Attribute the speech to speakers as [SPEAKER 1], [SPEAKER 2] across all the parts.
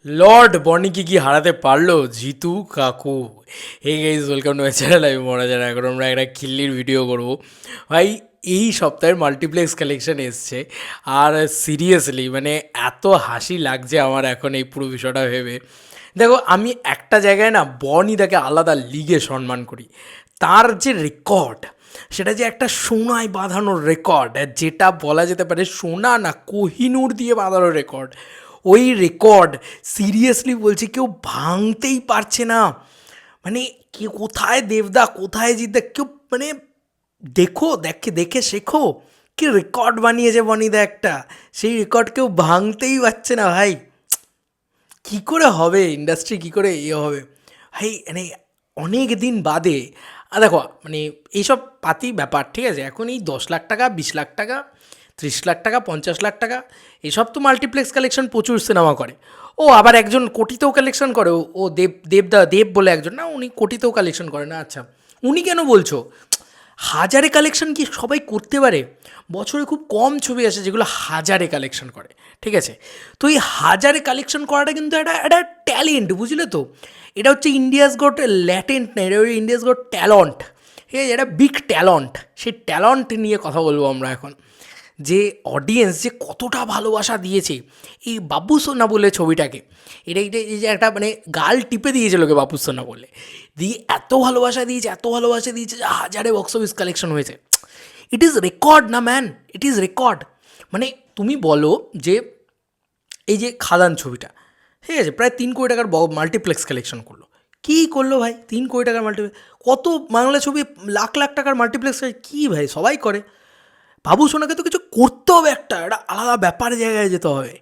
[SPEAKER 1] Lord বনিকে কি হারাতে পারলো জিতু কাকু? Hey guys, welcome to my channel. আমি মহারাজার। এখন আমরা একটা খিল্লির ভিডিও করবো ভাই। এই সপ্তাহের মাল্টিপ্লেক্স কালেকশন এসছে, আর সিরিয়াসলি মানে এত হাসি লাগছে আমার এখন এই পুরো বিষয়টা ভেবে। দেখো, আমি একটা জায়গায় না বনিদাকে আলাদা লিগে সম্মান করি। তার যে রেকর্ড, সেটা যে একটা সোনায় বাঁধানো রেকর্ড, যেটা বলা যেতে পারে সোনা না কোহিনূর দিয়ে বাঁধানো রেকর্ড। ওই রেকর্ড সিরিয়াসলি বলছি কেউ ভাঙতেই পারছে না। মানে কে, কোথায় দেবদা, কোথায় জিতদা, কেউ মানে দেখো, দেখে দেখে শেখো। কি রেকর্ড বানিয়েছে বনিদা একটা, সেই রেকর্ড কেউ ভাঙতেই পারছে না ভাই। কী করে হবে ইন্ডাস্ট্রি, কী করে ইয়ে হবে ভাই? মানে অনেক দিন বাদে দেখো, মানে এইসব পাতি ব্যাপার ঠিক আছে। এখন এই 10 লাখ টাকা, 20 লাখ টাকা, 30 লাখ টাকা, 50 লাখ টাকা, এসব তো মাল্টিপ্লেক্স কালেকশন প্রচুর সিনেমা করে। ও আবার একজন কোটিতেও কালেকশন করে। ও দেব বলে একজন, না উনি কোটিতেও কালেকশন করে না। আচ্ছা, উনি কেন বলছো? হাজারে কালেকশন কি সবাই করতে পারে? বছরে খুব কম ছবি আসে যেগুলো হাজারে কালেকশন করে, ঠিক আছে? তো এই হাজারে কালেকশন করাটা কিন্তু একটা একটা ট্যালেন্ট, বুঝলে তো? এটা হচ্ছে ইন্ডিয়াস গট ল্যাটেন্ট না, এটা ইন্ডিয়াস গট ট্যালেন্ট। ঠিক আছে, এটা বিগ ট্যালেন্ট। সেই ট্যালেন্ট নিয়ে কথা বলবো আমরা এখন। যে অডিয়েন্স যে কতটা ভালোবাসা দিয়েছে এই বাবু সোনা বলে ছবিটাকে। এই যে একটা মানে গাল টিপে দিয়েছে লোকে বাবু সোনা বলে, দিয়ে এত ভালোবাসা দিয়েছে, এত ভালোবাসা দিয়েছে যে হাজারে বক্স অফিস কালেকশন হয়েছে। ইট ইজ রেকর্ড না ম্যান, ইট ইজ রেকর্ড। মানে তুমি বলো যে এই যে খাদান ছবিটা, ঠিক আছে, প্রায় 3 কোটি টাকার মাল্টিপ্লেক্স কালেকশন করলো। কী করলো ভাই? 3 কোটি টাকার মাল্টিপ্লেক্স, কত বাংলা ছবি লাখ লাখ টাকার মাল্টিপ্লেক্স, কী ভাই সবাই করে। বাবু সোনাকে তো কিছু করতে হবে, একটা একটা আলাদা ব্যাপার জায়গায় যেতে হবে।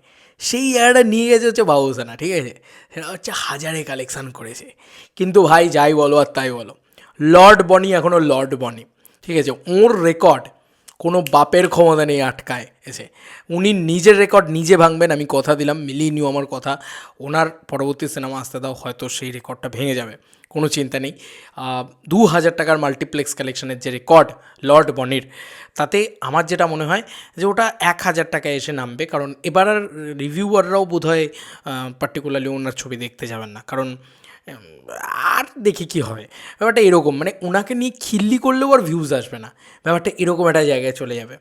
[SPEAKER 1] সেই জায়গাটা নিয়ে গেছে হচ্ছে বাবু সোনা, ঠিক আছে? সেটা হচ্ছে হাজারে কালেকশান করেছে। কিন্তু ভাই যাই বলো আর তাই বলো, লর্ড বনি এখনও লর্ড বনি, ঠিক আছে? ওর রেকর্ড কোনো বাপের ক্ষমতা নেই আটকায় এসে। উনি নিজের রেকর্ড নিজে ভাঙবেন, আমি কথা দিলাম, মিলিয়ে নিও আমার কথা। ওনার পরবর্তী সিনেমা আসতে দাও, হয়তো সেই রেকর্ডটা ভেঙে যাবে, কোনো চিন্তা নেই। 2,000 টাকার মাল্টিপ্লেক্স কালেকশনের যে রেকর্ড লর্ড বনির, তাতে আমার যেটা মনে হয় যে ওটা 1,000 টাকায় এসে নামবে। কারণ এবার আর রিভিউয়াররাও বোধ হয় পার্টিকুলারলি ওনার ছবি দেখতে যাবেন না। কারণ আর দেখি কী হবে। ব্যাপারটা এরকম, মানে ওনাকে নিয়ে খিল্লি করলেও আর ভিউজ আসবে না। ব্যাপারটা এরকম একটা জায়গায় চলে যাবে।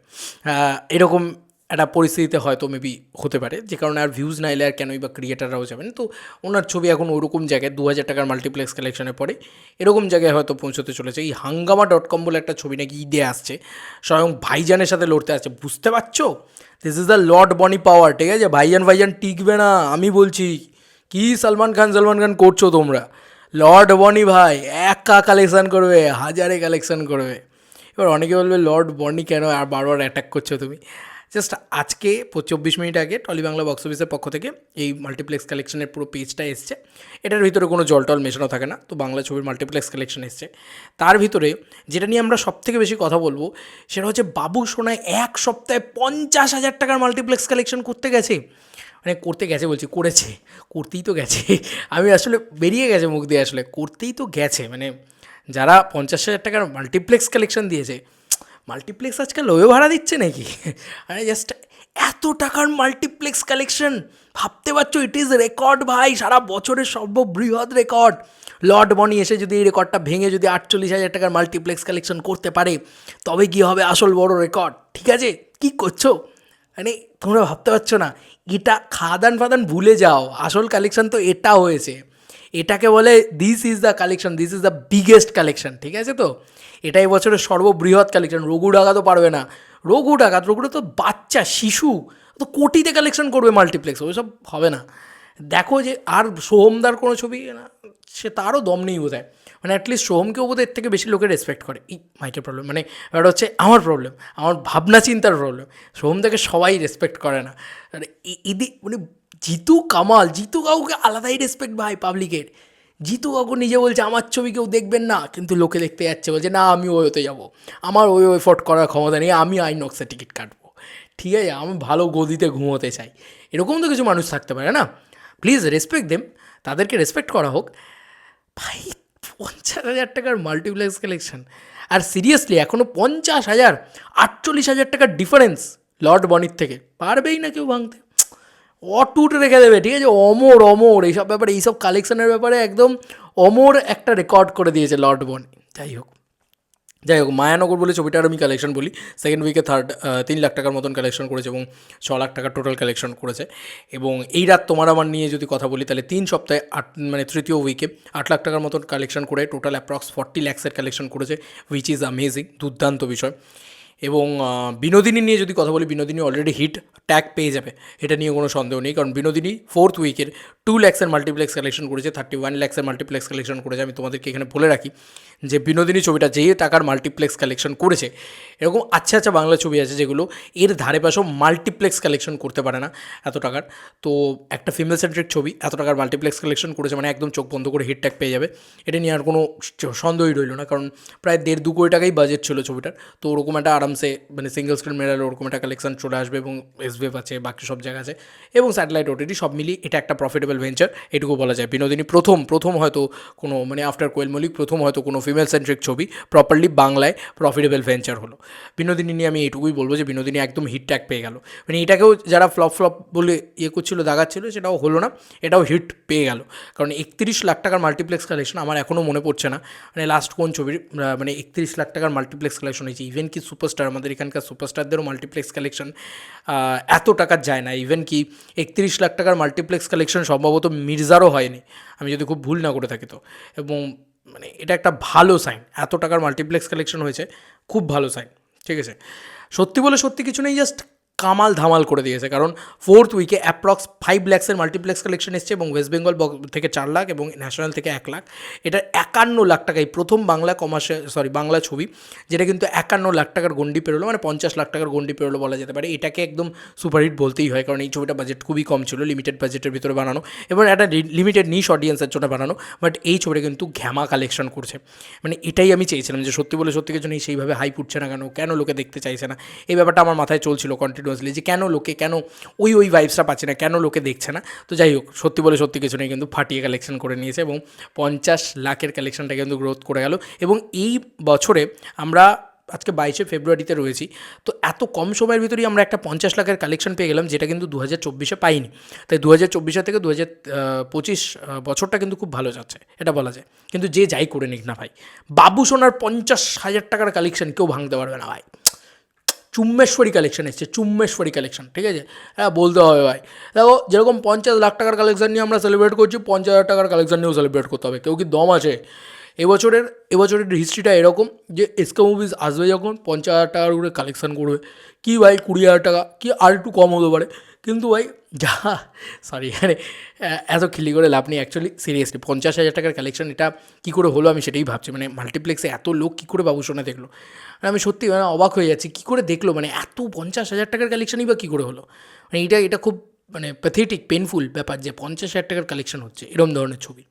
[SPEAKER 1] এরকম একটা পরিস্থিতিতে হয়তো মেবি হতে পারে, যে কারণে আর ভিউজ না এলে আর কেনই বা ক্রিয়েটাররাও যাবেন। তো ওনার ছবি এখন ওরকম জায়গায় 2,000 টাকার মাল্টিপ্লেক্স কালেকশনের পরে এরকম জায়গায় হয়তো পৌঁছতে চলেছে। এই হাঙ্গামা.com বলে একটা ছবি নাকি ঈদে আসছে, স্বয়ং ভাইজানের সাথে লড়তে আসছে, বুঝতে পারছো? দিস ইজ দ্য লর্ড বনি পাওয়ার, ঠিক আছে? ভাইজান টিকবে না, আমি বলছি। কি সলমান খান করছো তোমরা? লর্ড বনি ভাই একা কালেকশান করবে, হাজারে কালেকশান করবে। এবার অনেকে বলবে লর্ড বনি কেন আর বারবার অ্যাটাক করছো তুমি? জাস্ট আজকে 24 মিনিট আগে টলি বাংলা বক্স অফিসের পক্ষ থেকে এই মাল্টিপ্লেক্স কালেকশনের পুরো পেজটা এসছে। এটার ভিতরে কোনো জল টল মেশানো থাকে না, তো বাংলা ছবির মাল্টিপ্লেক্স কালেকশন এসছে। তার ভিতরে যেটা নিয়ে আমরা সবথেকে বেশি কথা বলবো, সেটা হচ্ছে বাবু সোনায় এক সপ্তাহে 50,000 টাকার মাল্টিপ্লেক্স কালেকশন করতে গেছে। মানে করতে গেছে বলছি, করেছে, করতেই তো গেছে। আমি আসলে বেরিয়ে গেছে মুখ দিয়ে, আসলে করতেই তো গেছে। মানে যারা 50,000 টাকার মাল্টিপ্লেক্স কালেকশন দিয়েছে, মাল্টিপ্লেক্স আজকাল লোয়ে ভাড়া দিচ্ছে নাকি? আরে জাস্ট এত টাকার মাল্টিপ্লেক্স কালেকশন, ভাবতে পারছো? ইট ইজ রেকর্ড ভাই, সারা বছরের সর্ববৃহৎ রেকর্ড। লর্ড বনি এসে যদি এই রেকর্ডটা ভেঙে যদি 48,000 টাকার মাল্টিপ্লেক্স কালেকশন করতে পারে, তবে কী হবে আসল বড় রেকর্ড, ঠিক আছে? কী করছো? মানে তোমরা ভাবতে পারছো না? এটা খাদান ফাদান ভুলে যাও, আসল কালেকশন তো এটা হয়েছে। এটাকে বলে this is the collection, this is the biggest collection, ঠিক আছে? তো এটাই বছরের সর্ববৃহৎ কালেকশন। রঘু ডাকা তো পারবে না। রঘুটা তো বাচ্চা শিশু, তো কোটিতে কালেকশন করবে মাল্টিপ্লেক্স, ওইসব হবে না। দেখো যে আর সোহমদার কোনো ছবি না, সে তারও দম নেই বোধ হয়। মানে অ্যাটলিস্ট সোহমকেও বোধ এর থেকে বেশি লোকে রেসপেক্ট করে। এই মাইকের প্রবলেম, মানে এটা হচ্ছে আমার প্রবলেম, আমার ভাবনা চিন্তার প্রবলেম। সোহমদাকে সবাই রেসপেক্ট করে না। আর এদি মানে জিতু কাউকে আলাদাই রেসপেক্ট ভাই পাবলিকের। জিতু কাকু নিজে বলছে আমার ছবি কেউ দেখবেন না, কিন্তু লোকে দেখতে যাচ্ছে, বলছে না আমি ওতে যাবো, আমার ওই এফোর্ট করার ক্ষমতা নেই, আমি আইনক্সে টিকিট কাটবো, ঠিক আছে? আমি ভালো গদিতে ঘুমোতে চাই। এরকম তো কিছু মানুষ থাকতে পারে না? প্লিজ রেসপেক্ট দেম, তাদেরকে রেসপেক্ট করা হোক। ভাই 50,000 টাকার মাল্টিপ্লেক্স কালেকশন, আর সিরিয়াসলি এখনও 50,000, 48,000 টাকার ডিফারেন্স লর্ড বনির থেকে, পারবেই না কেউ ভাঙতে। অটুট রেখে দেবে, ঠিক আছে, অমর অমর এইসব ব্যাপারে, এইসব কালেকশনের ব্যাপারে একদম অমর একটা রেকর্ড করে দিয়েছে লর্ড বনি। যাই হোক মায়ানগর বলে ছবিটার আমি কালেকশন বলি, সেকেন্ড উইকে 3 লাখ টাকার মতন কালেকশন করেছে এবং 6 লাখ টাকার টোটাল কালেকশন করেছে। এবং এই রাত তোমার আমার নিয়ে যদি কথা বলি, তাহলে 3 সপ্তাহে মানে তৃতীয় উইকে 8 লাখ টাকার মতন কালেকশন করে টোটাল অ্যাপ্রক্স 40 ল্যাক্সের কালেকশন করেছে, হুইচ ইজ অ্যামেজিং, দুর্দান্ত বিষয়। এবং বিনোদিনী নিয়ে যদি কথা বলি, বিনোদিনী অলরেডি হিট ট্যাগ পেয়ে যাবে, এটা নিয়ে কোনো সন্দেহ নেই, কারণ বিনোদিনী 4th উইকের 2 ল্যাক্সের মাল্টিপ্লেক্স কালেকশন করেছে, 31 ল্যাক্সের মাল্টিপ্লেক্স কালেকশন করেছে। আমি তোমাদেরকে এখানে বলে রাখি যে বিনোদিনী ছবিটা যে টাকার মাল্টিপ্লেক্স কালেকশন করেছে, এরকম আচ্ছা আচ্ছা বাংলা ছবি আছে যেগুলো এর ধারে পাশেও মাল্টিপ্লেক্স কালেকশন করতে পারে না এত টাকার। তো একটা ফিমেল সেন্ট্রিক ছবি এত টাকার মাল্টিপ্লেক্স কালেকশন করেছে মানে একদম চোখ বন্ধ করে হিট ট্যাগ পেয়ে যাবে, এটা নিয়ে আর কোনো সন্দেহই রইল না, কারণ প্রায় 1.5-2 কোটি টাকাই বাজেট ছিল ছবিটার। তো ওরকম একটা আরামসে মানে সিঙ্গল স্ক্রিন মেরালে ওরকম একটা কালেকশন চলে আসবে, এবং এসবিএফ আছে, বাকি সব জায়গা আছে, এবং স্যাটেলাইট ওটিটি সব মিলিয়ে এটা একটা প্রফিটেবল ভেঞ্চার, এটুকু বলা যায়। বিনোদিনী প্রথম হয়তো কোনো মানে আফটার কোয়েল মল্লিক প্রথম হয়তো কোনো ফিমেল সেন্ট্রিক ছবি প্রপারলি বাংলায় প্রফিটেবল ভেঞ্চার হলো। বিনোদিনী নিয়ে আমি এইটুকুই বলবো যে বিনোদিনী একদম হিট ট্যাগ পেয়ে গেল, মানে এটাকেও যারা ফ্লপ বলে করছিল, দাগাচ্ছিল, সেটাও হলো না, এটাও হিট পেয়ে গেল। কারণ 31 লাখ টাকার মাল্টিপ্লেক্স কালেকশন আমার এখনও মনে পড়ছে না মানে লাস্ট কোন ছবির মানে 31 লাখ টাকার মাল্টিপ্লেক্স কালেকশন হয়েছে। ইভেন কি সুপারস্টার, আমাদের এখানকার সুপারস্টারদেরও মাল্টিপ্লেক্স কালেকশন এত টাকার যায় না। ইভেন কি 31 লাখ টাকার মাল্টিপ্লেক্স কালেকশন সম্ভবত মির্জারও হয়নি, আমি যদি খুব ভুল না করে থাকি তো। এবং মানে এটা একটা ভালো সাইন, এত টাকার মাল্টিপ্লেক্স কালেকশন হয়েছে, খুব ভালো সাইন, ঠিক আছে। সত্যি বলে সত্যি কিছু নেই, জাস্ট কামাল ধামাল করে দিয়েছে, কারণ 4th উইকে অ্যাপ্রক্স 5 ল্যাক্সের মাল্টিপ্লেক্স কালেকশন এসছে, এবং ওয়েস্ট বেঙ্গল থেকে 4 লাখ এবং ন্যাশনাল থেকে 1 লাখ। এটা 51 লাখ টাকায় প্রথম বাংলা ছবি যেটা কিন্তু 51 লাখ টাকার গন্ডি পেরোলো, মানে 50 লাখ টাকার গন্ডি পেরোলো বলা যেতে পারে। এটাকে একদম সুপারহিট বলতেই হয়, কারণ এই ছবিটা বাজেট খুবই কম ছিল, লিমিটেড বাজেটের ভিতরে বানানো এবং একটা লিমিটেড নিশ অডিয়েন্সের জন্য বানানো, বাট এই ছবিটা কিন্তু ঘ্যামা কালেকশন করছে। মানে এটাই আমি চেয়েছিলাম যে সত্যি বলে সত্যি কিছু নেই, সেইভাবে হাইপ উঠছে না কেন লোকে দেখতে চাইছে না, এই ব্যাপারটা আমার মাথায় চলছিল কন্টিনিউয়াসলি, যে কেন ওই ভাইবসটা পাচ্ছে না, কেন লোকে দেখছে না। তো যাই হোক, সত্যি বলে সত্যি কিছু নেই, কিন্তু ফাটিয়ে কালেকশন করে নিয়েছে এবং 50 লাখের কালেকশনটা কিন্তু গ্রোথ করে গেল। এবং এই বছরে আমরা আজকে 22শে ফেব্রুয়ারিতে রয়েছি, তো এত কম সময়ের ভিতরেই আমরা একটা 50 লাখের কালেকশন পেয়ে গেলাম, যেটা কিন্তু 2024-এ পাইনি। তাই 2024 থেকে 2025 বছরটা কিন্তু খুব ভালো যাচ্ছে, এটা বলা যায়। কিন্তু যে যাই করে নিক না ভাই, বাবু সোনার 50,000 টাকার কালেকশন কেউ ভাঙতে পারবে না ভাই। চুম্বেশ্বরী কালেকশন এসছে, চুম্বেশ্বরী কালেকশন, ঠিক আছে, হ্যাঁ বলতে হবে ভাই। দেখো, যেরকম 50 লাখ টাকার কালেকশন নিয়ে আমরা সেলিব্রেট করছি, 50,000 টাকার কালেকশন নিয়েও সেলিব্রেট করতে হবে, কেউ কি দম আছে? এবছরের হিস্ট্রিটা এরকম যে এসকে মুভিজ আসবে যখন 50,000 টাকার করে কালেকশন করবে, কি ভাই 20,000 টাকা কি আর একটু কম হতে পারে, কিন্তু ভাই যা সরি মানে এত খিলি করে লাভ নেই অ্যাকচুয়ালি, সিরিয়াসলি 50,000 টাকার কালেকশন এটা কী করে হলো আমি সেটাই ভাবছি। মানে মাল্টিপ্লেক্সে এত লোক কী করে বাবুসোনা দেখলো, মানে আমি সত্যি মানে অবাক হয়ে যাচ্ছি, কী করে দেখলো, মানে এত 50,000 টাকার কালেকশনই বা কী করে হলো। মানে এটা খুব মানে প্যাথেটিক পেনফুল ব্যাপার যে 50,000 টাকার কালেকশন হচ্ছে এরকম ধরনের ছবি।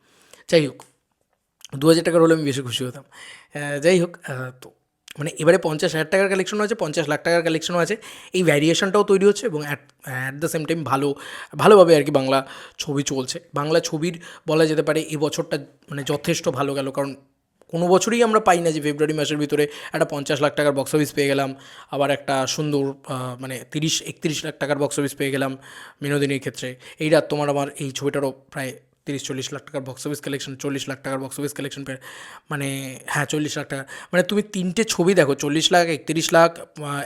[SPEAKER 1] যাই হোক, 2,000 টাকার হলে আমি বেশি খুশি হতাম। যাই হোক, তো মানে এবারে 50,000 টাকার কালেকশনও আছে, 50 লাখ টাকার কালেকশনও আছে, এই ভ্যারিয়েশনটাও তৈরি হচ্ছে এবং অ্যাট দ্য সেম টাইম ভালোভাবে আর কি বাংলা ছবি চলছে। বাংলা ছবির বলা যেতে পারে এই বছরটা মানে যথেষ্ট ভালো গেল, কারণ কোনো বছরই আমরা পাই না যে ফেব্রুয়ারি মাসের ভিতরে একটা 50 লাখ টাকার বক্স অফিস পেয়ে গেলাম, আবার একটা সুন্দর মানে 30-31 লাখ টাকার বক্স অফিস পেয়ে গেলাম বিনোদিনীর ক্ষেত্রে। এই রাত তোমার আমার এই ছবিটারও প্রায় 30-40 লাখ টাকার বক্স অফিস কালেকশন, 40 লাখ টাকার বক্স অফিস কালেকশন পেয়ে, মানে হ্যাঁ 40 লাখ টাকা, মানে তুমি 3টে ছবি দেখো, 40 লাখ, 31 লাখ,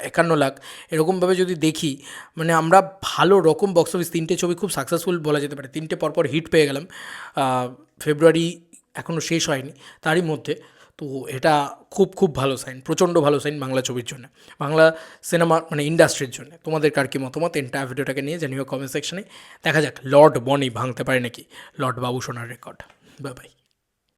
[SPEAKER 1] 51 লাখ, এরকমভাবে যদি দেখি, মানে আমরা ভালো রকম বক্স অফিস 3টে ছবি খুব সাকসেসফুল বলা যেতে পারে, 3টে পরপর হিট পেয়ে গেলাম। ফেব্রুয়ারি এখনও শেষ হয়নি তারই মধ্যে, তো এটা খুব ভালো সাইন, প্রচণ্ড ভালো সাইন বাংলা ছবির জন্য, বাংলা সিনেমা মানে ইন্ডাস্ট্রির জন্য। তোমাদের কার কি মতামত এন্টায়ার ভিডিওটাকে নিয়ে জানিও কমেন্ট সেকশনে। দেখা যাক লর্ড বনি ভাঙতে পারে নাকি লর্ড বাবু সোনার রেকর্ড। Bye bye.